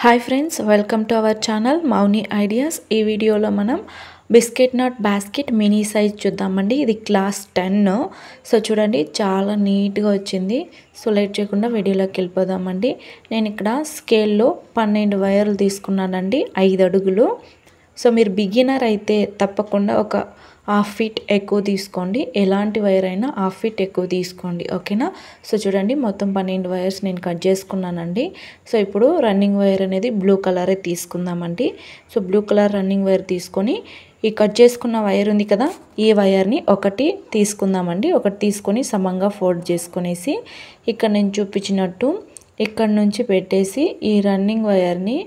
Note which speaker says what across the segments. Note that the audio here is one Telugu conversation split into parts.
Speaker 1: Hi friends, welcome to our channel Mouni ideas. ఈ వీడియోలో మనం బిస్కెట్ నట్ బాస్కెట్ మినీ సైజ్ చూద్దామండి. ఇది క్లాస్ 10. సో చూడండి, చాలా నీట్గా వచ్చింది. సో లేట్ చేయకుండా వీడియోలోకి వెళ్ళిపోదామండి. నేను ఇక్కడ స్కేల్లో 12 వైర్లు తీసుకున్నానండి, 5 అడుగులు. సో మీరు బిగినర్ అయితే తప్పకుండా ఒక హాఫ్ ఫీట్ ఎక్కువ తీసుకోండి. ఎలాంటి వైర్ అయినా హాఫ్ ఫీట్ ఎక్కువ తీసుకోండి, ఓకేనా. సో చూడండి, మొత్తం 12 వైర్స్ నేను కట్ చేసుకున్నానండి. సో ఇప్పుడు రన్నింగ్ వైర్ అనేది బ్లూ కలరే తీసుకుందామండి. So blue colour running wire తీసుకొని ఈ కట్ చేసుకున్న వైర్ ఉంది కదా, ఈ వైర్ని ఒకటి తీసుకుందామండి. ఒకటి తీసుకొని సమంగా ఫోల్డ్ చేసుకునేసి ఇక్కడ నేను చూపించినట్టు ఇక్కడ నుంచి పెట్టేసి ఈ రన్నింగ్ వైర్ని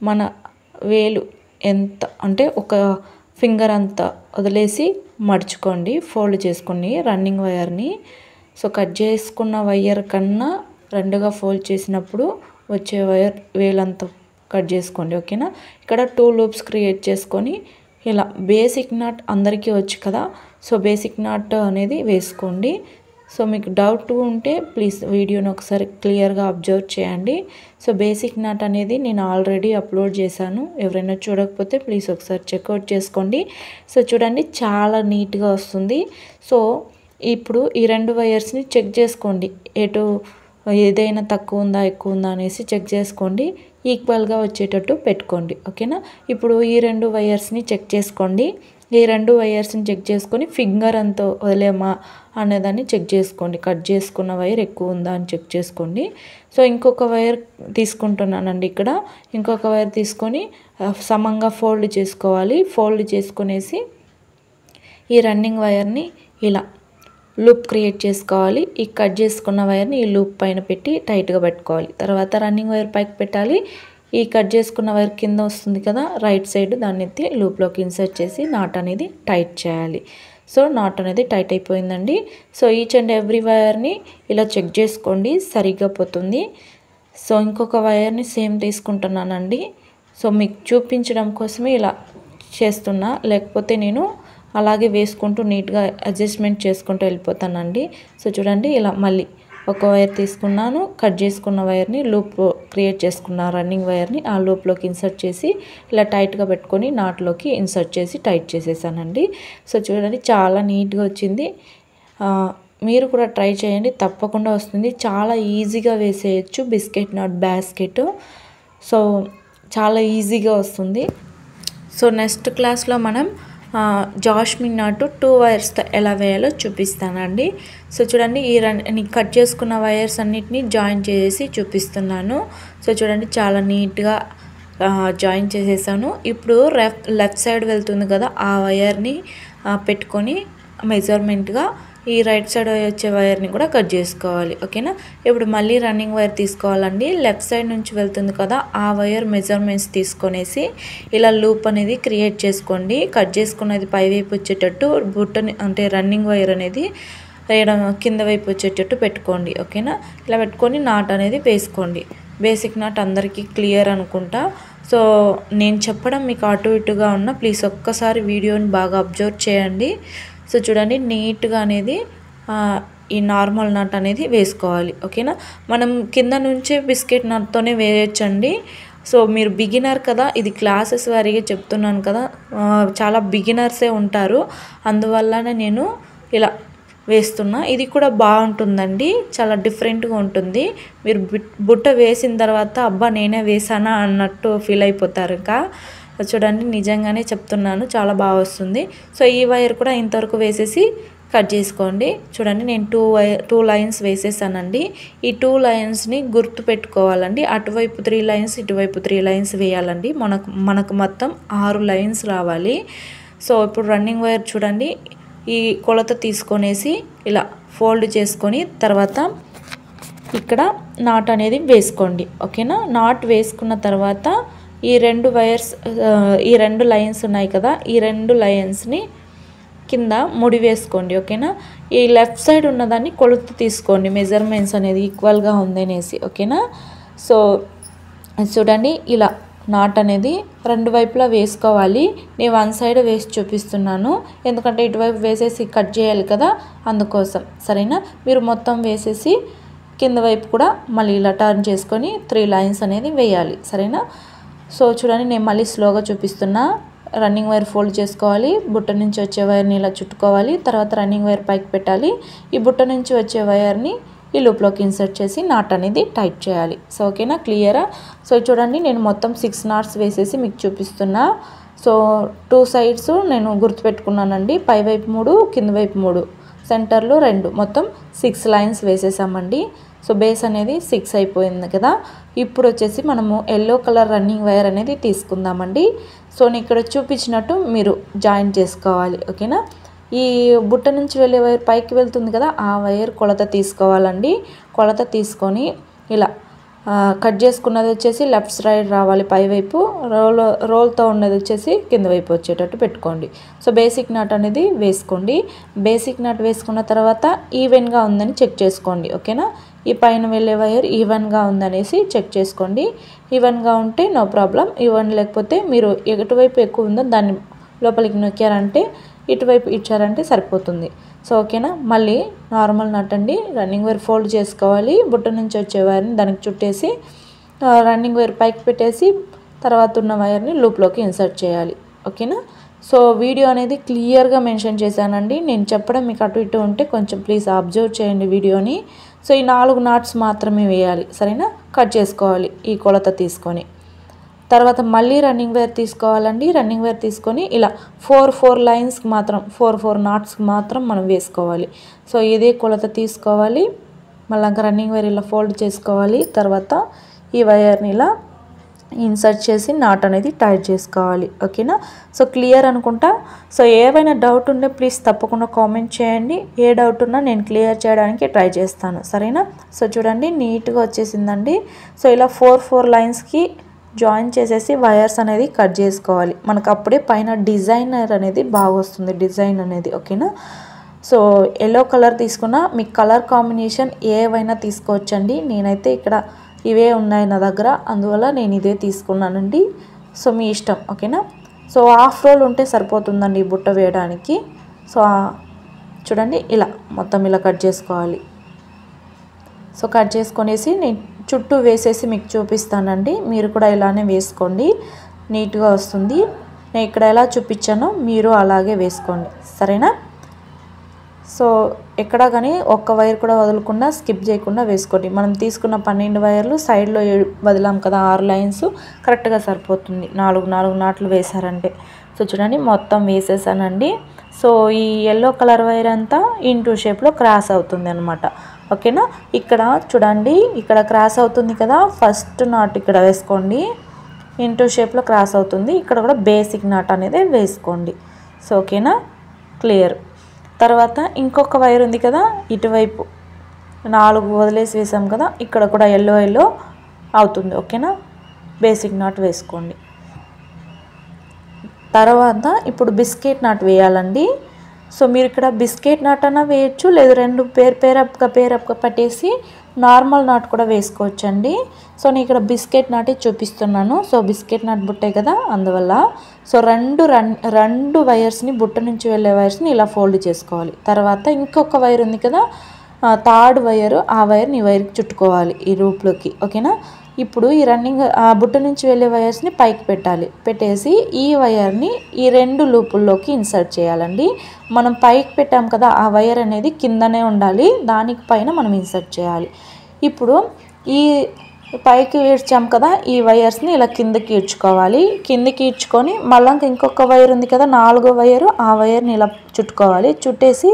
Speaker 1: మన వేలు ఎంత అంటే ఒక ఫింగర్ అంతా వదిలేసి మడుచుకోండి, ఫోల్డ్ చేసుకోండి రన్నింగ్ వైర్ని. సో కట్ చేసుకున్న వైర్ కన్నా రెండుగా ఫోల్డ్ చేసినప్పుడు వచ్చే వైర్ వేలంతా కట్ చేసుకోండి, ఓకేనా. ఇక్కడ 2 లూప్స్ క్రియేట్ చేసుకొని ఇలా బేసిక్ నాట్ అందరికీ వచ్చు కదా, సో బేసిక్ నాట్ అనేది వేసుకోండి. సో మీకు డౌట్ ఉంటే ప్లీజ్ వీడియోని ఒకసారి క్లియర్గా అబ్జర్వ్ చేయండి. సో బేసిక్ నాట్ అనేది నేను ఆల్రెడీ అప్లోడ్ చేశాను, ఎవరైనా చూడకపోతే ప్లీజ్ ఒకసారి చెక్అవుట్ చేసుకోండి. సో చూడండి, చాలా నీట్గా వస్తుంది. సో ఇప్పుడు ఈ 2 వైర్స్ని చెక్ చేసుకోండి, ఎటు ఏదైనా తక్కువ ఉందా ఎక్కువ ఉందా అనేసి చెక్ చేసుకోండి. ఈక్వల్గా వచ్చేటట్టు పెట్టుకోండి, ఓకేనా. ఇప్పుడు ఈ 2 వైర్స్ని చెక్ చేసుకోండి. ఈ 2 వైర్స్ని చెక్ చేసుకొని ఫింగర్ అంతా వదిలేమా అనేదాన్ని చెక్ చేసుకోండి. కట్ చేసుకున్న వైర్ ఎక్కువ ఉందా అని చెక్ చేసుకోండి. సో ఇంకొక వైర్ తీసుకుంటున్నానండి. ఇక్కడ ఇంకొక వైర్ తీసుకొని సమంగా ఫోల్డ్ చేసుకోవాలి. ఫోల్డ్ చేసుకునేసి ఈ రన్నింగ్ వైర్ని ఇలా లూప్ క్రియేట్ చేసుకోవాలి. ఈ కట్ చేసుకున్న వైర్ని ఈ లూప్ పైన పెట్టి టైట్గా పెట్టుకోవాలి. తర్వాత రన్నింగ్ వైర్ పైకి పెట్టాలి. ఈ కట్ చేసుకున్న వైర్ కింద వస్తుంది కదా రైట్ సైడ్, దాన్ని ఎత్తి లూప్లోకి ఇన్సర్ట్ చేసి నాట్ అనేది టైట్ చేయాలి. సో నాట్ అనేది టైట్ అయిపోయిందండి. సో ఈచ్ అండ్ ఎవ్రీ వైర్ని ఇలా చెక్ చేసుకోండి, సరిగ్గా పోతుంది. సో ఇంకొక వైర్ని సేమ్ తీసుకుంటున్నానండి. సో మీకు చూపించడం కోసమే ఇలా చేస్తున్నా, లేకపోతే నేను అలాగే వేసుకుంటూ నీట్గా అడ్జస్ట్మెంట్ చేసుకుంటూ వెళ్ళిపోతానండి. సో చూడండి, ఇలా మళ్ళీ ఒక వైర్ తీసుకున్నాను, కట్ చేసుకున్న వైర్ని లూప్ క్రియేట్ చేసుకున్న రన్నింగ్ వైర్ని ఆ లూప్లోకి ఇన్సర్ట్ చేసి ఇలా టైట్గా పెట్టుకొని నాట్లోకి ఇన్సర్ట్ చేసి టైట్ చేసేసానండి. సో చూడండి, చాలా నీట్గా వచ్చింది. మీరు కూడా ట్రై చేయండి, తప్పకుండా వస్తుంది. చాలా ఈజీగా వేసేయచ్చు బిస్కెట్ నాట్ బాస్కెట్. సో చాలా ఈజీగా వస్తుంది. సో నెక్స్ట్ క్లాస్లో మనం జాస్మిన్ నాటు 2 వైర్స్తో ఎలా వేయాలో చూపిస్తానండి. సో చూడండి, ఈ కట్ చేసుకున్న వైర్స్ అన్నిటిని జాయిన్ చేసి చూపిస్తున్నాను. సో చూడండి, చాలా నీట్గా జాయిన్ చేసేసాను. ఇప్పుడు లెఫ్ట్ సైడ్ వెళ్తుంది కదా, ఆ వైర్ని పెట్టుకొని మెజర్మెంట్గా ఈ రైట్ సైడ్ వచ్చే వైర్ని కూడా కట్ చేసుకోవాలి, ఓకేనా. ఇప్పుడు మళ్ళీ రన్నింగ్ వైర్ తీసుకోవాలండి. లెఫ్ట్ సైడ్ నుంచి వెళ్తుంది కదా, ఆ వైర్ మెజర్మెంట్స్ తీసుకొనేసి ఇలా లూప్ అనేది క్రియేట్ చేసుకోండి. కట్ చేసుకున్నది పై వైపు వచ్చేటట్టు బుట్టని అంటే రన్నింగ్ వైర్ అనేది కింద వైపు వచ్చేటట్టు పెట్టుకోండి, ఓకేనా. ఇలా పెట్టుకొని నాట్ అనేది వేసుకోండి. బేసిక్ నాట్ అందరికీ క్లియర్ అనుకుంటా. సో నేను చెప్పడం మీకు అటు ఇటుగా ఉన్న ప్లీజ్ ఒక్కసారి వీడియోని బాగా అబ్జర్వ్ చేయండి. సో చూడండి, నీట్గా అనేది ఈ నార్మల్ నట్ అనేది వేసుకోవాలి, ఓకేనా. మనం కింద నుంచే బిస్కెట్ నట్తోనే వేయచ్చండి. సో మీరు బిగినర్ కదా, ఇది క్లాసెస్ వారీగా చెప్తున్నాను కదా, చాలా బిగినర్సే ఉంటారు, అందువల్లనే నేను ఇలా వేస్తున్నా. ఇది కూడా బాగుంటుందండి, చాలా డిఫరెంట్గా ఉంటుంది. మీరు బుట్ట వేసిన తర్వాత అబ్బా నేనే వేసానా అన్నట్టు ఫీల్ అయిపోతారు. ఇంకా చూడండి, నిజంగానే చెప్తున్నాను, చాలా బాగా వస్తుంది. సో ఈ వైర్ కూడా ఇంతవరకు వేసేసి కట్ చేసుకోండి. చూడండి, నేను 2 లైన్స్ వేసేసానండి. ఈ 2 లైన్స్ని గుర్తు పెట్టుకోవాలండి. అటువైపు 3 లైన్స్, ఇటువైపు 3 లైన్స్ వేయాలండి. మనకు మొత్తం 6 లైన్స్ రావాలి. సో ఇప్పుడు రన్నింగ్ వైర్ చూడండి, ఈ కొలత తీసుకొనేసి ఇలా ఫోల్డ్ చేసుకొని తర్వాత ఇక్కడ నాట్ అనేది వేసుకోండి, ఓకేనా. నాట్ వేసుకున్న తర్వాత ఈ 2 వైర్స్ ఈ 2 లైన్స్ ఉన్నాయి కదా, ఈ 2 లైన్స్ని కింద ముడి వేసుకోండి, ఓకేనా. ఈ లెఫ్ట్ సైడ్ ఉన్నదాన్ని కొలత తీసుకోండి, మెజర్మెంట్స్ అనేది ఈక్వల్గా ఉందనేసి, ఓకేనా. సో చూడండి, ఇలా నాట్ అనేది 2 వైపులా వేసుకోవాలి. నేను 1 సైడ్ వేసి చూపిస్తున్నాను, ఎందుకంటే ఇటువైపు వేసేసి కట్ చేయాలి కదా, అందుకోసం, సరేనా. మీరు మొత్తం వేసేసి కింద వైపు కూడా మళ్ళీ ఇలా టర్న్ చేసుకొని 3 లైన్స్ అనేది వేయాలి, సరేనా. సో చూడండి నేను మళ్ళీ స్లోగా చూపిస్తున్నా. రన్నింగ్ వైర్ ఫోల్డ్ చేసుకోవాలి, బుట్ట నుంచి వచ్చే వైర్ని ఇలా చుట్టుకోవాలి, తర్వాత రన్నింగ్ వైర్ పైకి పెట్టాలి, ఈ బుట్ట నుంచి వచ్చే వైర్ని ఈ లూప్లోకి ఇన్సర్ట్ చేసి నాట్ అనేది టైట్ చేయాలి. సో ఓకేనా, క్లియరా? సో చూడండి నేను మొత్తం 6 నాట్స్ వేసేసి మీకు చూపిస్తున్నా. సో 2 సైడ్స్ నేను గుర్తుపెట్టుకున్నానండి, పై వైపు 3 కింద వైపు 3 సెంటర్లో 2 మొత్తం 6 లైన్స్ వేసేసామండి. సో బేస్ అనేది 6 అయిపోయింది కదా. ఇప్పుడు వచ్చేసి మనము ఎల్లో కలర్ రన్నింగ్ వైర్ అనేది తీసుకుందామండి. సో నేను ఇక్కడ చూపించినట్టు మీరు జాయిన్ చేసుకోవాలి. ఓకేనా, ఈ బుట్ట నుంచి వెళ్ళే వైర్ పైకి వెళ్తుంది కదా, ఆ వైర్ కొలత తీసుకోవాలండి. కొలత తీసుకొని ఇలా కట్ చేసుకున్నది వచ్చేసి లెఫ్ట్ సైడ్ రావాలి పైవైపు, రోల్తో ఉన్నది వచ్చేసి కింద వైపు వచ్చేటట్టు పెట్టుకోండి. సో బేసిక్ నాట్ అనేది వేసుకోండి. బేసిక్ నాట్ వేసుకున్న తర్వాత ఈవెన్గా ఉందని చెక్ చేసుకోండి. ఓకేనా, ఈ పైన వెళ్ళే వైర్ ఈవెన్గా ఉందనేసి చెక్ చేసుకోండి. ఈవెన్గా ఉంటే నో ప్రాబ్లం, ఈవెన్ లేకపోతే మీరు ఎటువైపు ఎక్కువ ఉందో దాన్ని లోపలికి నొక్కారంటే, ఇటువైపు ఇచ్చారంటే సరిపోతుంది. సో ఓకేనా, మళ్ళీ నార్మల్ నట్ అండి, రన్నింగ్ వైర్ ఫోల్డ్ చేసుకోవాలి, బుట్ట నుంచి వచ్చే వైర్ని దానికి చుట్టేసి రన్నింగ్ వైర్ పైకి పెట్టేసి తర్వాత ఉన్న వైర్ని లూప్లోకి ఇన్సర్ట్ చేయాలి. ఓకేనా, సో వీడియో అనేది క్లియర్గా మెన్షన్ చేశానండి. నేను చెప్పడం మీకు అటు ఇటు ఉంటే కొంచెం ప్లీజ్ అబ్జర్వ్ చేయండి వీడియోని. సో ఈ 4 నాట్స్ మాత్రమే వేయాలి, సరేనా? కట్ చేసుకోవాలి ఈ కొలత తీసుకొని. తర్వాత మళ్ళీ రన్నింగ్ వైర్ తీసుకోవాలండి. రన్నింగ్ వైర్ తీసుకొని ఇలా 4 లైన్స్కి మాత్రం 4 నాట్స్కి మాత్రం మనం వేసుకోవాలి. సో ఇదే కొలత తీసుకోవాలి. మళ్ళీ రన్నింగ్ వైర్ ఇలా ఫోల్డ్ చేసుకోవాలి. తర్వాత ఈ వైర్ని ఇలా ఇన్సర్ట్ చేసి నాట్ అనేది టైట్ చేసుకోవాలి. ఓకేనా, సో క్లియర్ అనుకుంటా. సో ఏవైనా డౌట్ ఉంటే ప్లీజ్ తప్పకుండా కామెంట్ చేయండి. ఏ డౌట్ ఉన్నా నేను క్లియర్ చేయడానికి ట్రై చేస్తాను, సరేనా? సో చూడండి నీట్గా వచ్చేసిందండి. సో ఇలా 4 లైన్స్కి జాయిన్ చేసేసి వైర్స్ అనేది కట్ చేసుకోవాలి. మనకు అప్పుడే పైన డిజైనర్ అనేది బాగా వస్తుంది, డిజైన్ అనేది. ఓకేనా, సో ఎల్లో కలర్ తీసుకున్నా, మీకు కలర్ కాంబినేషన్ ఏవైనా తీసుకోవచ్చండి. నేనైతే ఇక్కడ ఇవే ఉన్నాయి నా దగ్గర, అందువల్ల నేను ఇదే తీసుకున్నానండి. సో మీ ఇష్టం. ఓకేనా, సో హాఫ్ రోల్ ఉంటే సరిపోతుందండి ఈ బుట్ట వేయడానికి. సో చూడండి ఇలా మొత్తం ఇలా కట్ చేసుకోవాలి. సో కట్ చేసుకొనేసి నేను చుట్టూ వేసేసి మీకు చూపిస్తానండి. మీరు కూడా ఇలానే వేసుకోండి, నీట్గా వస్తుంది. నేను ఇక్కడ ఎలా చూపించానో మీరు అలాగే వేసుకోండి, సరేనా? సో ఎక్కడ కానీ ఒక్క వైర్ కూడా వదలకుండా స్కిప్ చేయకుండా వేసుకోండి. మనం తీసుకున్న 12 వైర్లు సైడ్లో వదిలాం కదా, 6 లైన్స్ కరెక్ట్గా సరిపోతుంది 4 నాట్లు వేసారంటే. సో చూడండి మొత్తం వేసేసానండి. సో ఈ ఎల్లో కలర్ వైర్ అంతా ఇంటూ షేప్లో క్రాస్ అవుతుంది అనమాట. ఓకేనా, ఇక్కడ చూడండి ఇక్కడ క్రాస్ అవుతుంది కదా, ఫస్ట్ నాట్ ఇక్కడ వేసుకోండి, ఇంటూ షేప్లో క్రాస్ అవుతుంది. ఇక్కడ కూడా బేసిక్ నాట్ అనేది వేసుకోండి. సో ఓకేనా, క్లియర్. తర్వాత ఇంకొక వైర్ ఉంది కదా, ఇటువైపు 4 వదిలేసి వేసాం కదా, ఇక్కడ కూడా ఎల్లో అవుతుంది. ఓకేనా, బేసిక్ నాట్ వేసుకోండి. తర్వాత ఇప్పుడు బిస్కెట్ నాట్ వేయాలండి. సో మీరు ఇక్కడ బిస్కెట్ నాట్ అన్నా వేయచ్చు, లేదు 2 పేరప్గా పట్టేసి నార్మల్ నాట్ కూడా వేసుకోవచ్చండి. సో నేను ఇక్కడ బిస్కెట్ నాటే చూపిస్తున్నాను. సో బిస్కెట్ నాట్ బుట్టే కదా, అందువల్ల. సో రెండు వైర్స్ని, బుట్ట నుంచి వెళ్ళే వైర్స్ని ఇలా ఫోల్డ్ చేసుకోవాలి. తర్వాత ఇంకొక వైర్ ఉంది కదా, 3rd వైర్, ఆ వైర్ని ఈ వైర్కి చుట్టుకోవాలి ఈ రూప్లోకి. ఓకేనా, ఇప్పుడు ఈ బుట్ట నుంచి వెళ్ళే వైర్స్ని పైకి పెట్టేసి ఈ వైర్ని ఈ 2 లూపుల్లోకి ఇన్సర్ట్ చేయాలండి. మనం పైకి పెట్టాం కదా, ఆ వైర్ అనేది కిందనే ఉండాలి, దానికి పైన మనం ఇన్సర్ట్ చేయాలి. ఇప్పుడు ఈ పైకి ఈడ్చాం కదా, ఈ వైర్స్ని ఇలా కిందకి ఈడ్చుకోవాలి. కిందకి ఈడ్చుకొని మళ్ళీ ఇంకొక వైర్ ఉంది కదా, 4వ వైరు, ఆ వైర్ని ఇలా చుట్టుకోవాలి. చుట్టేసి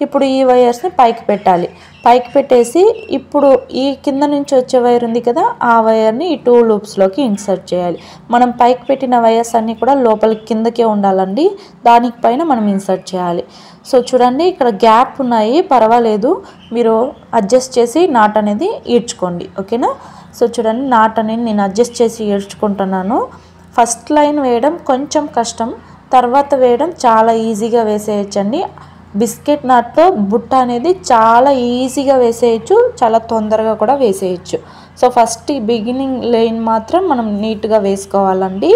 Speaker 1: ఇప్పుడు ఈ వైర్స్ని పైకి పెట్టాలి. పైకి పెట్టేసి ఇప్పుడు ఈ కింద నుంచి వచ్చే వైర్ ఉంది కదా, ఆ వైర్ని ఈ 2 లూప్స్లోకి ఇన్సర్ట్ చేయాలి. మనం పైకి పెట్టిన వైర్స్ అన్నీ కూడా లోపలికి కిందకే ఉండాలండి, దానికి పైన మనం ఇన్సర్ట్ చేయాలి. సో చూడండి ఇక్కడ గ్యాప్ ఉన్నాయి, పర్వాలేదు, మీరు అడ్జస్ట్ చేసి నాట్ అనేది ఈడ్చుకోండి. ఓకేనా, సో చూడండి నాట్ అనేది నేను అడ్జస్ట్ చేసి ఈడ్చుకుంటున్నాను. ఫస్ట్ లైన్ వేయడం కొంచెం కష్టం, తర్వాత వేయడం చాలా ఈజీగా వేసేయచ్చండి. బిస్కెట్ నాట్తో బుట్ట అనేది చాలా ఈజీగా వేసేయచ్చు, చాలా తొందరగా కూడా వేసేయచ్చు. సో ఫస్ట్ ఈ బిగినింగ్ లైన్ మాత్రం మనం నీట్గా వేసుకోవాలండి.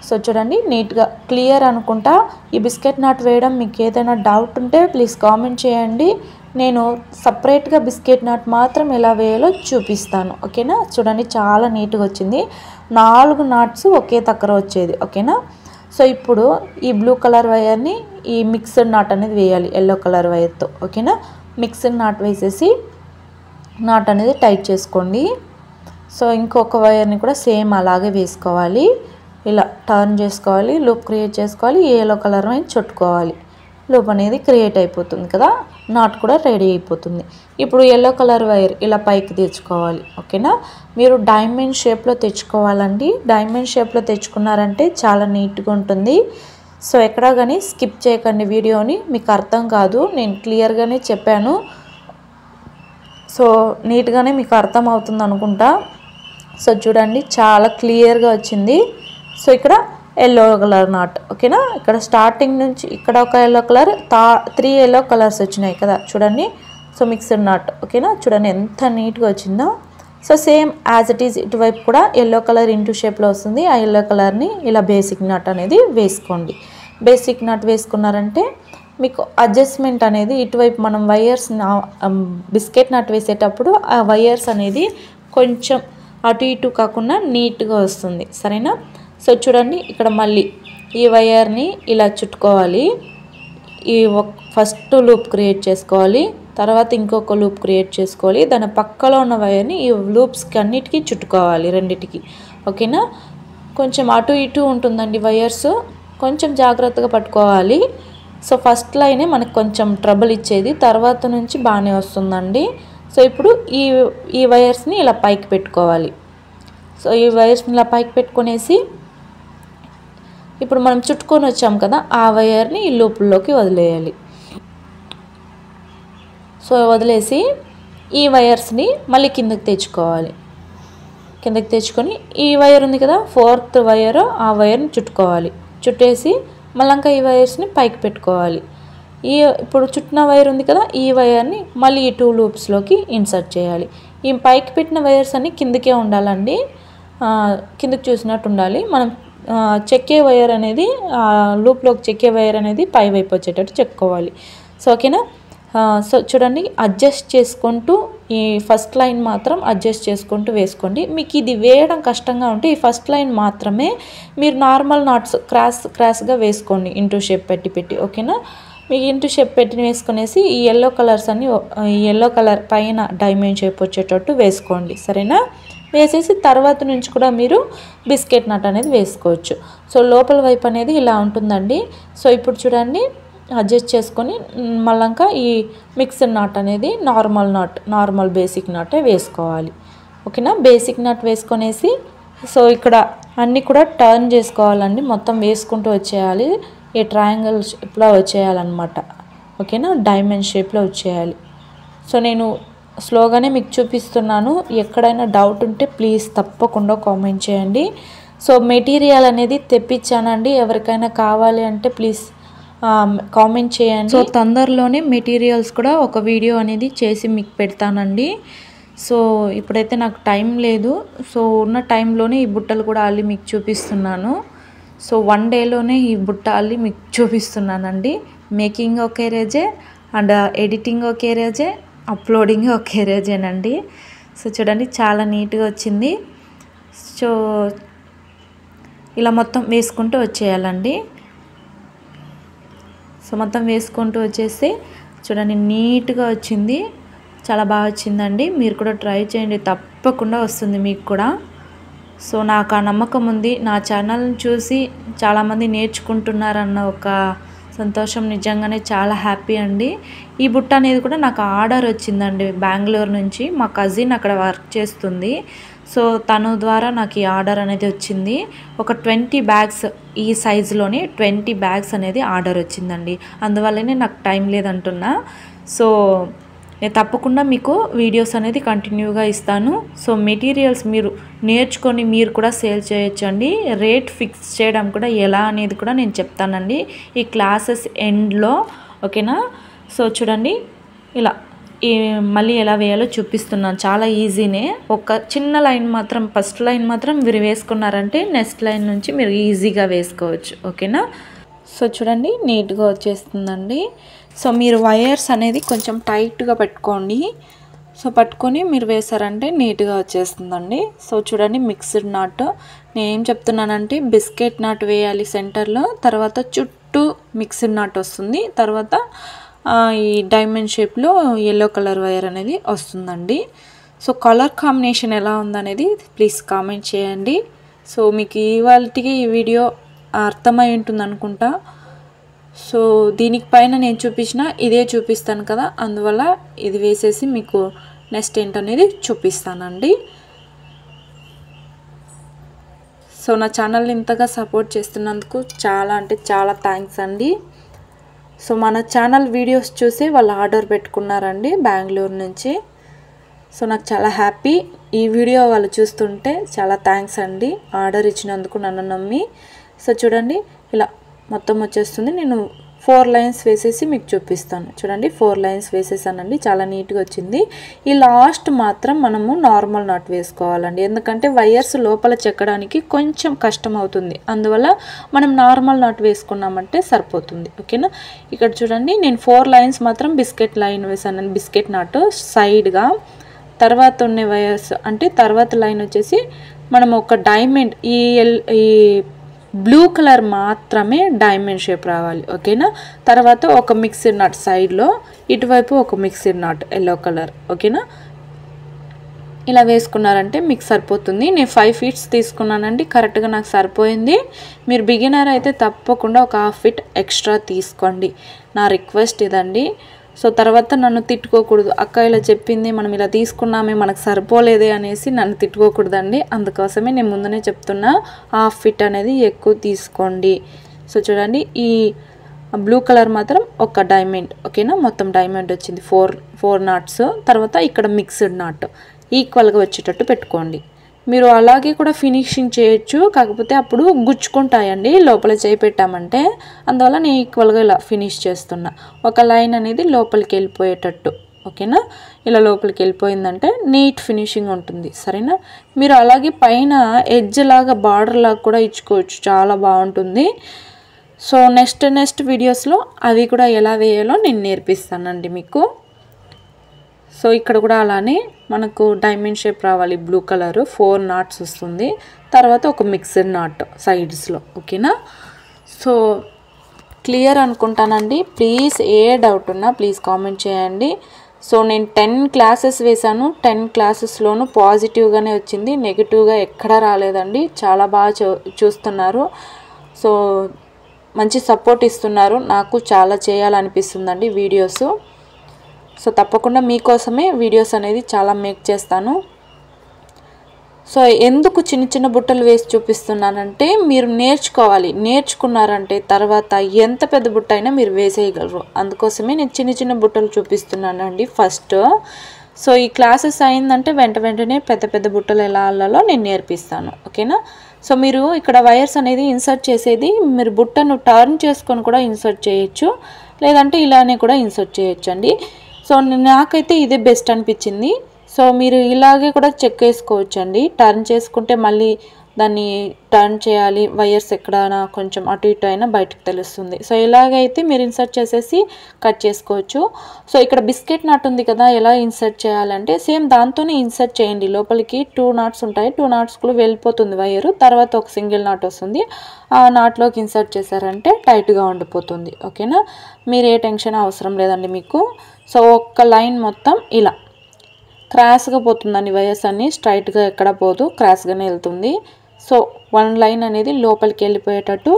Speaker 1: సో చూడండి నీట్గా క్లియర్ అనుకుంటా. ఈ బిస్కెట్ నాట్ వేయడం మీకు ఏదైనా డౌట్ ఉంటే ప్లీజ్ కామెంట్ చేయండి. నేను సపరేట్గా బిస్కెట్ నాట్ మాత్రం ఎలా వేయాలో చూపిస్తాను, ఓకేనా. చూడండి చాలా నీట్గా వచ్చింది. 4 నాట్స్ ఒకే దగ్గర వచ్చేది, ఓకేనా. సో ఇప్పుడు ఈ బ్లూ కలర్ వైర్ని ఈ మిక్స్డ్ నాట్ అనేది వేయాలి ఎల్లో కలర్ వైర్తో, ఓకేనా. మిక్స్డ్ నాట్ వేసేసి నాట్ అనేది టైట్ చేసుకోండి. సో ఇంకొక వైర్ని కూడా సేమ్ అలాగే వేసుకోవాలి. ఇలా టర్న్ చేసుకోవాలి, లూప్ క్రియేట్ చేసుకోవాలి, ఎల్లో కలర్ వైర్ చుట్టుకోవాలి. లూప్ అనేది క్రియేట్ అయిపోతుంది కదా, నాట్ కూడా రెడీ అయిపోతుంది. ఇప్పుడు ఎల్లో కలర్ వైర్ ఇలా పైకి తెచ్చుకోవాలి, ఓకేనా. మీరు డైమండ్ షేప్లో తెచ్చుకోవాలండి. డైమండ్ షేప్లో తెచ్చుకున్నారంటే చాలా నీట్గా ఉంటుంది. సో ఎక్కడా కానీ స్కిప్ చేయకండి వీడియోని, మీకు అర్థం కాదు. నేను క్లియర్గానే చెప్పాను, సో నీట్గానే మీకు అర్థం అవుతుంది అనుకుంటా. సో చూడండి చాలా క్లియర్గా వచ్చింది. సో ఇక్కడ ఎల్లో కలర్ నాట్, ఓకేనా. ఇక్కడ స్టార్టింగ్ నుంచి ఇక్కడ ఒక ఎల్లో కలర్, 3 ఎల్లో కలర్స్ వచ్చినాయి కదా చూడండి. సో మిక్స్డ్ నాట్, ఓకేనా. చూడండి ఎంత నీట్గా వచ్చిందో. So same as it is ఇటువైపు కూడా ఎల్లో కలర్ ఇంటూ షేప్లో వస్తుంది. ఆ ఎల్లో కలర్ని ఇలా బేసిక్ నాట్ అనేది వేసుకోండి. బేసిక్ నాట్ వేసుకున్నారంటే మీకు అడ్జస్ట్మెంట్ అనేది ఇటువైపు మనం వైర్స్ బిస్కెట్ నాట్ వేసేటప్పుడు ఆ వైర్స్ అనేది కొంచెం అటు ఇటు కాకుండా నీట్గా వస్తుంది, సరేనా. సో చూడండి ఇక్కడ మళ్ళీ ఈ వైర్ని ఇలా చుట్టుకోవాలి. ఈ ఫస్ట్ లూప్ క్రియేట్ చేసుకోవాలి, తర్వాత ఇంకొక లూప్ క్రియేట్ చేసుకోవాలి. దాని పక్కలో ఉన్న వైర్ని ఈ లూప్స్కి అన్నిటికీ చుట్టుకోవాలి, రెండిటికి, ఓకేనా. కొంచెం అటు ఇటు ఉంటుందండి వైర్స్, కొంచెం జాగ్రత్తగా పట్టుకోవాలి. సో ఫస్ట్ లైనే మనకు కొంచెం ట్రబుల్ ఇచ్చేది, తర్వాత నుంచి బాగానే వస్తుందండి. సో ఇప్పుడు ఈ వైర్స్ని ఇలా పైకి పెట్టుకోవాలి. సో ఈ వైర్స్ని ఇలా పైకి పెట్టుకునేసి ఇప్పుడు మనం చుట్టుకొని వచ్చాం కదా, ఆ వైర్ని ఈ లూపుల్లోకి వదిలేయాలి. సో వదిలేసి ఈ వైర్స్ని మళ్ళీ కిందకి తెచ్చుకోవాలి. కిందకి తెచ్చుకొని ఈ వైర్ ఉంది కదా, 4th వైర్, ఆ వైర్ని చుట్టుకోవాలి. చుట్టేసి మళ్ళీ ఇంకా ఈ వైర్స్ని పైకి పెట్టుకోవాలి. ఇప్పుడు చుట్టిన వైర్ ఉంది కదా, ఈ వైర్ని మళ్ళీ ఈ 2 లూప్స్లోకి ఇన్సర్ట్ చేయాలి. ఈ పైకి పెట్టిన వైర్స్ అన్ని కిందకే ఉండాలండి, కిందకి చూసినట్టు ఉండాలి. మనం చెక్కే వైర్ అనేది లూప్లోకి చెక్కే వైర్ అనేది పై వైపు వచ్చేటట్టు చెక్కోవాలి. సో ఓకేనా. సో చూడండి అడ్జస్ట్ చేసుకుంటూ ఈ ఫస్ట్ లైన్ మాత్రం అడ్జస్ట్ చేసుకుంటూ వేసుకోండి. మీకు ఇది వేయడం కష్టంగా ఉంటే ఈ ఫస్ట్ లైన్ మాత్రమే మీరు నార్మల్ నాట్స్ క్రాస్గా వేసుకోండి, ఇంటూ షేప్ పెట్టి, ఓకేనా. మీకు ఇంటూ షేప్ పెట్టి వేసుకునేసి ఈ ఎల్లో కలర్స్ అన్ని ఈ ఎల్లో కలర్ పైన డైమండ్ షేప్ వచ్చేటట్టు వేసుకోండి, సరేనా. వేసేసి తర్వాత నుంచి కూడా మీరు బిస్కెట్ నట్ అనేది వేసుకోవచ్చు. సో లోపల వైపు అనేది ఇలా ఉంటుందండి. సో ఇప్పుడు చూడండి అడ్జస్ట్ చేసుకొని మళ్ళీ ఈ మిక్స్డ్ నాట్ అనేది నార్మల్ బేసిక్ నాటే వేసుకోవాలి, ఓకేనా. బేసిక్ నాట్ వేసుకొనేసి సో ఇక్కడ అన్నీ కూడా టర్న్ చేసుకోవాలండి, మొత్తం వేసుకుంటూ వచ్చేయాలి. ఈ ట్రయాంగిల్ షేప్లో వచ్చేయాలన్నమాట, ఓకేనా. డైమండ్ షేప్లో వచ్చేయాలి. సో నేను స్లోగానే మీకు చూపిస్తున్నాను, ఎక్కడైనా డౌట్ ఉంటే ప్లీజ్ తప్పకుండా కామెంట్ చేయండి. సో మెటీరియల్ అనేది తెప్పించానండి, ఎవరికైనా కావాలి అంటే ప్లీజ్ కామెంట్ చేయండి. సో తొందరలోనే మెటీరియల్స్ కూడా ఒక వీడియో అనేది చేసి మీకు పెడతానండి. సో ఇప్పుడైతే నాకు టైం లేదు, సో ఉన్న టైంలోనే ఈ బుట్టలు కూడా అల్లి మీకు చూపిస్తున్నాను. సో 1 డేలోనే ఈ బుట్ట అల్లి మీకు చూపిస్తున్నానండి. మేకింగ్ ఒకే రోజే అండ్ ఎడిటింగ్ ఒకే రోజే, అప్లోడింగ్ ఒకే రోజేనండి. సో చూడండి చాలా నీట్గా వచ్చింది. సో ఇలా మొత్తం వేసుకుంటూ వచ్చేయాలండి. సో మొత్తం వేసుకుంటూ వచ్చేసి చూడండి నీట్గా వచ్చింది, చాలా బాగా వచ్చిందండి. మీరు కూడా ట్రై చేయండి, తప్పకుండా వస్తుంది మీకు కూడా. సో నాకు ఆ నమ్మకం ఉంది, నా ఛానల్ని చూసి చాలామంది నేర్చుకుంటున్నారన్న ఒక సంతోషం నిజంగానే చాలా హ్యాపీ అండి. ఈ బుట్ట అనేది కూడా నాకు ఆర్డర్ వచ్చిందండి బెంగళూరు నుంచి, మా కజిన్ అక్కడ వర్క్ చేస్తుంది. సో తను ద్వారా నాకు ఈ ఆర్డర్ అనేది వచ్చింది. ఒక 20 బ్యాగ్స్ ఈ సైజులోనే 20 బ్యాగ్స్ అనేది ఆర్డర్ వచ్చిందండి. అందువల్లనే నాకు టైం లేదంటున్నా. సో నేను తప్పకుండా మీకు వీడియోస్ అనేది కంటిన్యూగా ఇస్తాను. సో మెటీరియల్స్ మీరు నేర్చుకొని మీరు కూడా సేల్ చేయొచ్చండి. రేట్ ఫిక్స్ చేయడం కూడా ఎలా అనేది కూడా నేను చెప్తానండి ఈ క్లాసెస్ ఎండ్లో, ఓకేనా. సో చూడండి ఇలా మళ్ళీ ఎలా వేయాలో చూపిస్తున్నాను, చాలా ఈజీనే. ఒక చిన్న లైన్ మాత్రం ఫస్ట్ లైన్ మాత్రం మీరు వేసుకున్నారంటే నెక్స్ట్ లైన్ నుంచి మీరు ఈజీగా వేసుకోవచ్చు, ఓకేనా. సో చూడండి నీట్గా వచ్చేస్తుందండి. సో మీరు వైర్స్ అనేది కొంచెం టైట్గా పెట్టుకోండి. సో పట్టుకొని మీరు వేసారంటే నీట్గా వచ్చేస్తుందండి. సో చూడండి మిక్స్డ్ నాట్ నేను ఏం చెప్తున్నానంటే బిస్కెట్ నాట్ వేయాలి సెంటర్లో, తర్వాత చుట్టూ మిక్స్డ్ నాట్ వస్తుంది, తర్వాత ఈ డైమండ్ షేప్లో ఎల్లో కలర్ వైర్ అనేది వస్తుందండి. సో కలర్ కాంబినేషన్ ఎలా ఉందనేది ప్లీజ్ కామెంట్ చేయండి. సో మీకు ఇవాళకి ఈ వీడియో అర్థమై ఉంటుంది అనుకుంటా. సో దీనికి పైన నేను చూపించిన ఇదే చూపిస్తాను కదా, అందువల్ల ఇది వేసేసి మీకు నెక్స్ట్ ఏంటనేది చూపిస్తానండి. సో నా ఛానల్ని ఇంతగా సపోర్ట్ చేస్తున్నందుకు చాలా అంటే చాలా థ్యాంక్స్ అండి. సో మన ఛానల్ వీడియోస్ చూసి వాళ్ళు ఆర్డర్ పెట్టుకున్నారండి బెంగళూరు నుంచి. సో నాకు చాలా హ్యాపీ. ఈ వీడియో వాళ్ళు చూస్తుంటే చాలా థ్యాంక్స్ అండి ఆర్డర్ ఇచ్చినందుకు నన్ను నమ్మి. సో చూడండి ఇలా మొత్తం వచ్చేస్తుంది. నేను 4 లైన్స్ వేసేసి మీకు చూపిస్తాను. చూడండి 4 లైన్స్ వేసేసానండి, చాలా నీట్గా వచ్చింది. ఈ లాస్ట్ మాత్రం మనము నార్మల్ నాట్ వేసుకోవాలండి, ఎందుకంటే వైర్స్ లోపల చెక్కడానికి కొంచెం కష్టం అవుతుంది. అందువల్ల మనం నార్మల్ నాట్ వేసుకున్నామంటే సరిపోతుంది. ఓకేనా. ఇక్కడ చూడండి నేను 4 లైన్స్ మాత్రం బిస్కెట్ లైన్ వేసాను, బిస్కెట్ నాట్ సైడ్గా. తర్వాత ఉన్న వైర్స్ అంటే తర్వాత లైన్ వచ్చేసి మనం ఒక డైమండ్ ఈ బ్లూ కలర్ మాత్రమే డైమండ్ షేప్ రావాలి. ఓకేనా. తర్వాత ఒక మిక్స్డ్ నాట్ సైడ్లో, ఇటువైపు ఒక మిక్స్డ్ నాట్ ఎల్లో కలర్. ఓకేనా. ఇలా వేసుకున్నారంటే మీకు సరిపోతుంది. నేను 5 ఫీట్స్ తీసుకున్నానండి, కరెక్ట్గా నాకు సరిపోయింది. మీరు బిగినర్ అయితే తప్పకుండా ఒక 1/2 ఫీట్ ఎక్స్ట్రా తీసుకోండి, నా రిక్వెస్ట్ ఇదండి. సో తర్వాత నన్ను తిట్టుకోకూడదు, అక్క ఇలా చెప్పింది మనం ఇలా తీసుకున్నామే మనకు సరిపోలేదే అనేసి నన్ను తిట్టుకోకూడదండి. అందుకోసమే నేను ముందునే చెప్తున్నా 1/2 ఫీట్ అనేది ఎక్కువ తీసుకోండి. సో చూడండి ఈ బ్లూ కలర్ మాత్రం ఒక డైమండ్. ఓకేనా. మొత్తం డైమండ్ వచ్చింది 4 నాట్స్. తర్వాత ఇక్కడ మిక్స్డ్ నాట్ ఈక్వల్గా వచ్చేటట్టు పెట్టుకోండి. మీరు అలాగే కూడా ఫినిషింగ్ చేయొచ్చు, కాకపోతే అప్పుడు గుచ్చుకుంటాయండి లోపల చేయి పెట్టామంటే. అందువల్ల నేను ఈక్వల్గా ఇలా ఫినిష్ చేస్తున్నా, ఒక లైన్ అనేది లోపలికి వెళ్ళిపోయేటట్టు. ఓకేనా. ఇలా లోపలికి వెళ్ళిపోయిందంటే నీట్ ఫినిషింగ్ ఉంటుంది. సరేనా. మీరు అలాగే పైన ఎడ్జ్ లాగా బార్డర్ లాగా కూడా ఇచ్చుకోవచ్చు, చాలా బాగుంటుంది. సో నెక్స్ట్ వీడియోస్లో అవి కూడా ఎలా వేయాలో నేను నేర్పిస్తానండి మీకు. సో ఇక్కడ కూడా అలానే మనకు డైమండ్ షేప్ రావాలి, బ్లూ కలర్ 4 నాట్స్ వస్తుంది, తర్వాత ఒక మిక్స్డ్ నాట్ సైడ్స్లో. ఓకేనా. సో క్లియర్ అనుకుంటానండి. ప్లీజ్ ఏ డౌట్ ఉన్నా ప్లీజ్ కామెంట్ చేయండి. సో నేను 10 క్లాసెస్ వేశాను, 10 క్లాసెస్లోనూ పాజిటివ్గానే వచ్చింది, నెగిటివ్గా ఎక్కడా రాలేదండి. చాలా బాగా చూస్తున్నారు. సో మంచి సపోర్ట్ ఇస్తున్నారు, నాకు చాలా చేయాలనిపిస్తుందండి వీడియోస్. సో తప్పకుండా మీకోసమే వీడియోస్ అనేది చాలా మేక్ చేస్తాను. సో ఎందుకు చిన్న బుట్టలు వేసి చూపిస్తున్నానంటే మీరు నేర్చుకోవాలి, నేర్చుకున్నారంటే తర్వాత ఎంత పెద్ద బుట్ట అయినా మీరు వేసేయగలరు. అందుకోసమే నేను చిన్న బుట్టలు చూపిస్తున్నానండి ఫస్ట్. సో ఈ క్లాసెస్ అయిందంటే వెంటనే పెద్ద బుట్టలు ఎలా అల్లాలో నేను నేర్పిస్తాను. ఓకేనా. సో మీరు ఇక్కడ వైర్స్ అనేది ఇన్సర్ట్ చేసేది మీరు బుట్టను టర్న్ చేసుకొని కూడా ఇన్సర్ట్ చేయొచ్చు, లేదంటే ఇలానే కూడా ఇన్సర్ట్ చేయొచ్చు అండి. సో నాకైతే ఇదే బెస్ట్ అనిపించింది. సో మీరు ఇలాగే కూడా చెక్ వేసుకోవచ్చండి, టర్న్ చేసుకుంటే మళ్ళీ దాన్ని టర్న్ చేయాలి, వైర్స్ ఎక్కడైనా కొంచెం అటు ఇటు అయినా బయటకు తెలుస్తుంది. సో ఇలాగైతే మీరు ఇన్సర్ట్ చేసేసి కట్ చేసుకోవచ్చు. సో ఇక్కడ బిస్కెట్ నాట్ ఉంది కదా, ఎలా ఇన్సర్ట్ చేయాలంటే సేమ్ దాంతోనే ఇన్సర్ట్ చేయండి. లోపలికి 2 నాట్స్ ఉంటాయి, 2 నాట్స్కు వెళ్ళిపోతుంది వైరు, తర్వాత ఒక సింగిల్ నాట్ వస్తుంది, ఆ నాట్లోకి ఇన్సర్ట్ చేశారంటే టైట్గా ఉండిపోతుంది. ఓకేనా. మీరు ఏ టెన్షన్ అవసరం లేదండి మీకు. సో ఒక్క లైన్ మొత్తం ఇలా క్రాస్గా పోతుందండి, వైర్స్ అన్నీ స్ట్రైట్గా ఎక్కడ పోదు, క్రాస్గానే వెళ్తుంది. సో 1 లైన్ అనేది లోపలికి వెళ్ళిపోయేటట్టు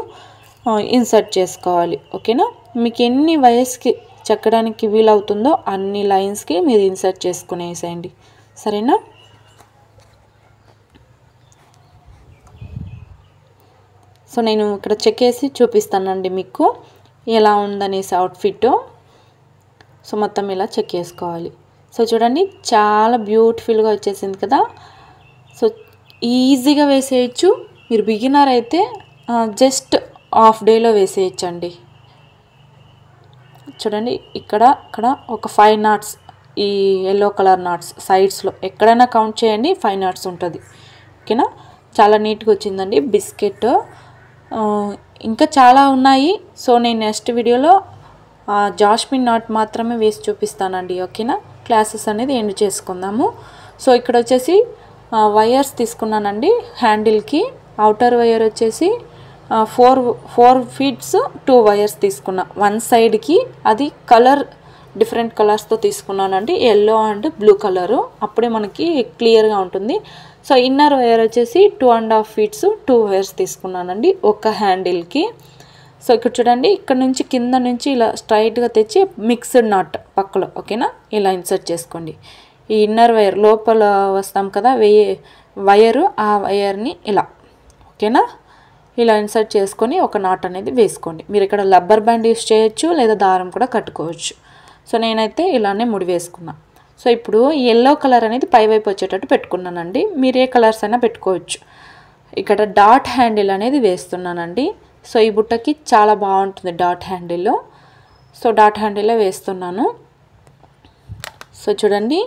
Speaker 1: ఇన్సర్ట్ చేసుకోవాలి. ఓకేనా. మీకు ఎన్ని వైర్స్కి చెక్కడానికి వీలవుతుందో అన్ని లైన్స్కి మీరు ఇన్సర్ట్ చేసుకునేసేయండి. సరేనా. సో నేను ఇక్కడ చెక్కేసి చూపిస్తానండి మీకు ఎలా ఉందనేసి అవుట్ఫిట్. సో మొత్తం ఇలా చెక్ చేసుకోవాలి. సో చూడండి చాలా బ్యూటిఫుల్గా వచ్చేసింది కదా. సో ఈజీగా వేసేయచ్చు, మీరు బిగినర్ అయితే జస్ట్ హాఫ్ డేలో వేసేయచ్చండి. చూడండి ఇక్కడ ఒక 5 నాట్స్, ఈ ఎల్లో కలర్ నాట్స్ సైడ్స్లో ఎక్కడైనా కౌంట్ చేయండి, 5 నాట్స్ ఉంటుంది. ఓకేనా. చాలా నీట్గా వచ్చిందండి బిస్కెట్. ఇంకా చాలా ఉన్నాయి. సో నేను నెక్స్ట్ వీడియోలో జాస్మిన్ నాట్ మాత్రమే వేసి చూపిస్తానండి. ఓకేనా, క్లాసెస్ అనేది ఎండ్ చేసుకుందాము. సో ఇక్కడ వచ్చేసి వైర్స్ తీసుకున్నానండి. హ్యాండిల్కి అవుటర్ వైర్ వచ్చేసి 4 ఫీట్స్ 2 వైర్స్ తీసుకున్నా. వన్ సైడ్కి అది కలర్ డిఫరెంట్ కలర్స్తో తీసుకున్నానండి, ఎల్లో అండ్ బ్లూ కలరు. అప్పుడే మనకి క్లియర్గా ఉంటుంది. సో ఇన్నర్ వైర్ వచ్చేసి 2.5 ఫీట్స్ 2 వైర్స్ తీసుకున్నానండి ఒక హ్యాండిల్కి. సో ఇక్కడ చూడండి, ఇక్కడ నుంచి కింద నుంచి ఇలా స్ట్రైట్గా తెచ్చి మిక్స్డ్ నాట్ పక్కలో, ఓకేనా, ఇలా ఇన్సర్ట్ చేసుకోండి. ఈ ఇన్నర్ వైర్ లోపల వస్తాం కదా వైరు, ఆ వైర్ని ఇలా, ఓకేనా, ఇలా ఇన్సర్ట్ చేసుకొని ఒక నాట్ అనేది వేసుకోండి. మీరు ఇక్కడ రబ్బర్ బ్యాండ్ యూస్ చేయొచ్చు, లేదా దారం కూడా కట్టుకోవచ్చు. సో నేనైతే ఇలానే ముడి వేసుకున్నా. సో ఇప్పుడు ఎల్లో కలర్ అనేది పైవైపు వచ్చేటట్టు పెట్టుకున్నానండి. మీరు ఏ కలర్స్ అయినా పెట్టుకోవచ్చు. ఇక్కడ డాట్ హ్యాండిల్ అనేది వేస్తున్నానండి. సో ఈ బుట్టకి చాలా బాగుంటుంది డాట్ హ్యాండిల్. సో డాట్ హ్యాండిల్లో వేస్తున్నాను. సో చూడండి,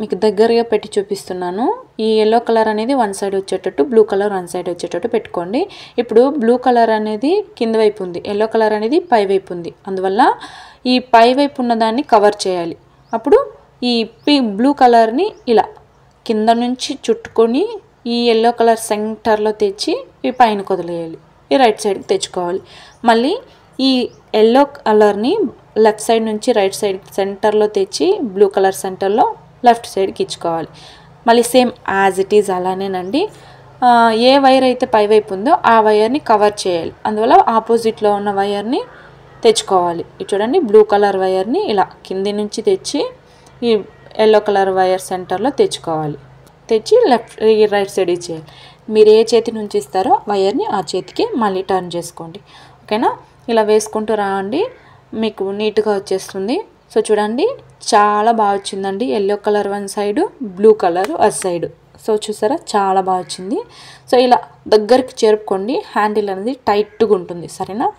Speaker 1: మీకు దగ్గరగా పెట్టి చూపిస్తున్నాను. ఈ ఎల్లో కలర్ అనేది వన్ సైడ్ వచ్చేటట్టు, బ్లూ కలర్ వన్ సైడ్ వచ్చేటట్టు పెట్టుకోండి. ఇప్పుడు బ్లూ కలర్ అనేది కింద వైపు ఉంది, ఎల్లో కలర్ అనేది పై వైపు ఉంది. అందువల్ల ఈ పై వైపు ఉన్న దాన్ని కవర్ చేయాలి. అప్పుడు ఈ బ్లూ కలర్ని ఇలా కింద నుంచి చుట్టుకొని ఈ ఎల్లో కలర్ సెంటర్లో తెచ్చి ఈ పైన వదిలేయాలి. ఈ రైట్ సైడ్కి తెచ్చుకోవాలి. మళ్ళీ ఈ ఎల్లో కలర్ని లెఫ్ట్ సైడ్ నుంచి రైట్ సైడ్ సెంటర్లో తెచ్చి బ్లూ కలర్ సెంటర్లో లెఫ్ట్ సైడ్కి ఇచ్చుకోవాలి. మళ్ళీ సేమ్ యాజ్ ఇట్ ఈజ్ అలానేనండి. ఏ వైర్ అయితే పైవైపు ఉందో ఆ వైర్ని కవర్ చేయాలి. అందువల్ల ఆపోజిట్లో ఉన్న వైర్ని తెచ్చుకోవాలి. చూడండి, బ్లూ కలర్ వైర్ని ఇలా కింది నుంచి తెచ్చి ఈ ఎల్లో కలర్ వైర్ సెంటర్లో తెచ్చుకోవాలి. తెచ్చి రైట్ సైడ్ ఇచ్చేయాలి. మీరు ఏ చేతి నుంచి ఇస్తారో వైర్ని ఆ చేతికి మళ్ళీ టర్న్ చేసుకోండి. ఓకేనా, ఇలా వేసుకుంటూ రాండి, మీకు నీట్గా వచ్చేస్తుంది. సో చూడండి, చాలా బాగా వచ్చిందండి. Yellow colour one side, blue colour అటు సైడు. సో చూసారా, చాలా బాగా వచ్చింది. సో ఇలా దగ్గరికి చేరుకోండి. హ్యాండిల్ అనేది టైట్గా ఉంటుంది, సరేనా.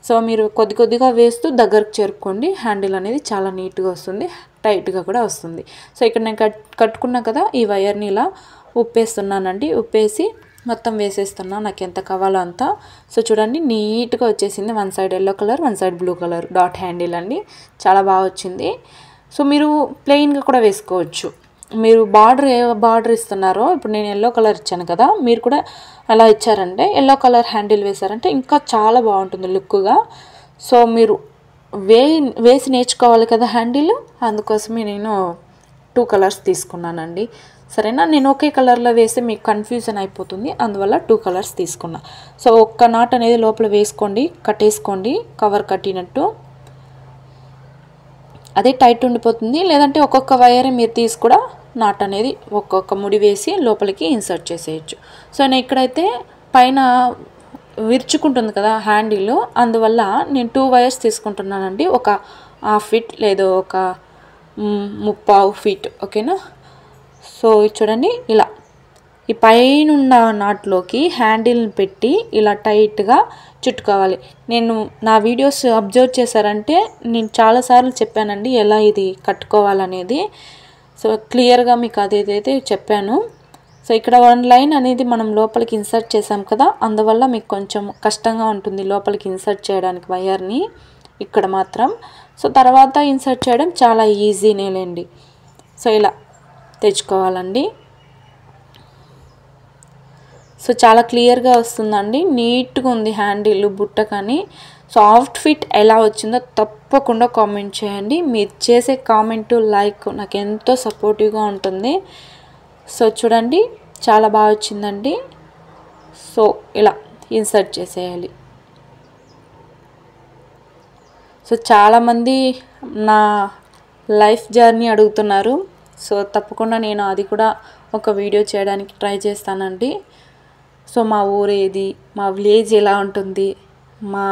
Speaker 1: సో మీరు కొద్దిగా వేస్తూ దగ్గరకు చేరుకోండి. హ్యాండిల్ అనేది చాలా నీట్గా వస్తుంది, టైట్గా కూడా వస్తుంది. సో ఇక్కడ నేను కట్టుకున్నా కదా, ఈ వైర్ని ఇలా ఉప్పేస్తున్నానండి. ఉప్పేసి మొత్తం వేసేస్తున్నా, నాకు ఎంత కావాలో అంత. సో చూడండి, నీట్గా వచ్చేసింది. One side yellow colour, one side blue colour dot handle అండి, చాలా బాగా వచ్చింది. సో మీరు ప్లెయిన్గా కూడా వేసుకోవచ్చు. మీరు బార్డర్ ఇస్తున్నారో, ఇప్పుడు నేను ఎల్లో కలర్ ఇచ్చాను కదా, మీరు కూడా అలా ఇచ్చారంటే ఎల్లో కలర్ హ్యాండిల్ వేశారంటే ఇంకా చాలా బాగుంటుంది లుక్గా. సో మీరు వేసి నేర్చుకోవాలి కదా హ్యాండిల్, అందుకోసమే నేను 2 కలర్స్ తీసుకున్నానండి, సరేనా. నేను ఒకే కలర్లో వేస్తే మీకు కన్ఫ్యూజన్ అయిపోతుంది, అందువల్ల 2 కలర్స్ తీసుకున్నా. సో ఒక్క నాట్ అనేది లోపల వేసుకోండి, కట్టేసుకోండి కవర్ కట్టినట్టు. అదే టైట్ ఉండిపోతుంది. లేదంటే ఒక్కొక్క వైర్ మీరు తీసి కూడా నాట్ అనేది ఒక్కొక్క ముడి వేసి లోపలికి ఇన్సర్ట్ చేసేయచ్చు. సో నేను ఇక్కడైతే పైన విరుచుకుంటుంది కదా హ్యాండిల్, అందువల్ల నేను 2 వైర్స్ తీసుకుంటున్నానండి. ఒక 1/2 ఫీట్ లేదా ఒక 3/4 ఫీట్, ఓకేనా. సో చూడండి, ఇలా ఈ పైనున్న నాట్లోకి హ్యాండిల్ని పెట్టి ఇలా టైట్గా చుట్టుకోవాలి. నేను నా వీడియోస్ అబ్జర్వ్ చేశారంటే నేను చాలాసార్లు చెప్పానండి ఎలా ఇది కట్టుకోవాలనేది. సో క్లియర్గా మీకు అదేదైతే చెప్పాను. సో ఇక్కడ 1 లైన్ అనేది మనం లోపలికి ఇన్సర్ట్ చేసాం కదా, అందువల్ల మీకు కొంచెం కష్టంగా ఉంటుంది లోపలికి ఇన్సర్ట్ చేయడానికి వైర్ని ఇక్కడ మాత్రం. సో తర్వాత ఇన్సర్ట్ చేయడం చాలా ఈజీనేలేండి. సో ఇలా తెచ్చుకోవాలండి. సో చాలా క్లియర్గా వస్తుందండి, నీట్గా ఉంది హ్యాండిల్ బుట్ట. కానీ సో అవుట్ఫిట్ ఎలా వచ్చిందో తప్పకుండా కామెంట్ చేయండి. మీరు చేసే కామెంటు లైక్ నాకు ఎంతో సపోర్టివ్గా ఉంటుంది. సో చూడండి, చాలా బాగా వచ్చిందండి. సో ఇలా ఇన్సర్ట్ చేసేయాలి. సో చాలామంది నా లైఫ్ జర్నీ అడుగుతున్నారు. సో తప్పకుండా నేను అది కూడా ఒక వీడియో చేయడానికి ట్రై చేస్తానండి. సో మా ఊరు ఏది, మా విలేజ్ ఎలా ఉంటుంది, మా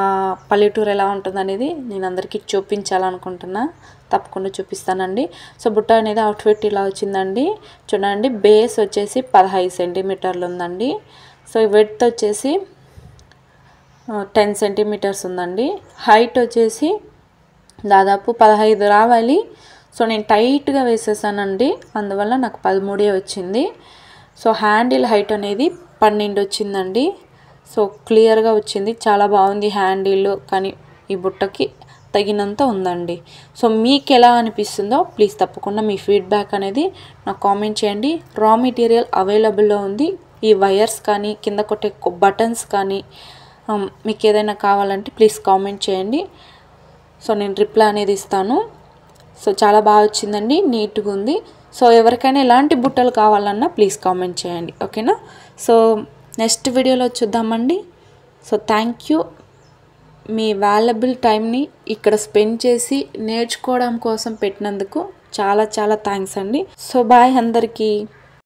Speaker 1: పల్లెటూరు ఎలా ఉంటుంది అనేది నేను అందరికీ చూపించాలనుకుంటున్నా. తప్పకుండా చూపిస్తానండి. సో బుట్ట అనేది అవుట్ఫిట్ ఇలా వచ్చిందండి. చూడండి, బేస్ వచ్చేసి 15 సెంటీమీటర్లు ఉందండి. సో విడ్త్ వచ్చేసి 10 సెంటీమీటర్స్ ఉందండి. హైట్ వచ్చేసి దాదాపు 15 రావాలి. సో నేను టైట్గా వేసేసానండి, అందువల్ల నాకు 13 వచ్చింది. సో హ్యాండిల్ హైట్ అనేది 12 వచ్చిందండి. సో క్లియర్గా వచ్చింది, చాలా బాగుంది హ్యాండిల్. కానీ ఈ బుట్టకి తగినంత ఉందండి. సో మీకు ఎలా అనిపిస్తుందో ప్లీజ్ తప్పకుండా మీ ఫీడ్బ్యాక్ అనేది నాకు కామెంట్ చేయండి. రా మెటీరియల్ అవైలబుల్లో ఉంది. ఈ వైర్స్ కానీ కింద కొట్టే బటన్స్ కానీ మీకు ఏదైనా కావాలంటే ప్లీజ్ కామెంట్ చేయండి. సో నేను రిప్లై అనేది ఇస్తాను. సో చాలా బాగా వచ్చిందండి, నీట్గా ఉంది. సో ఎవరికైనా ఎలాంటి బుట్టలు కావాలన్నా ప్లీజ్ కామెంట్ చేయండి, ఓకేనా. సో నెక్స్ట్ వీడియోలో చూద్దామండి. So thank you. Me valuable టైంని ఇక్కడ స్పెండ్ చేసి నేర్చుకోవడం కోసం పెట్టినందుకు చాలా చాలా థ్యాంక్స్ అండి. సో బాయ్ అందరికీ.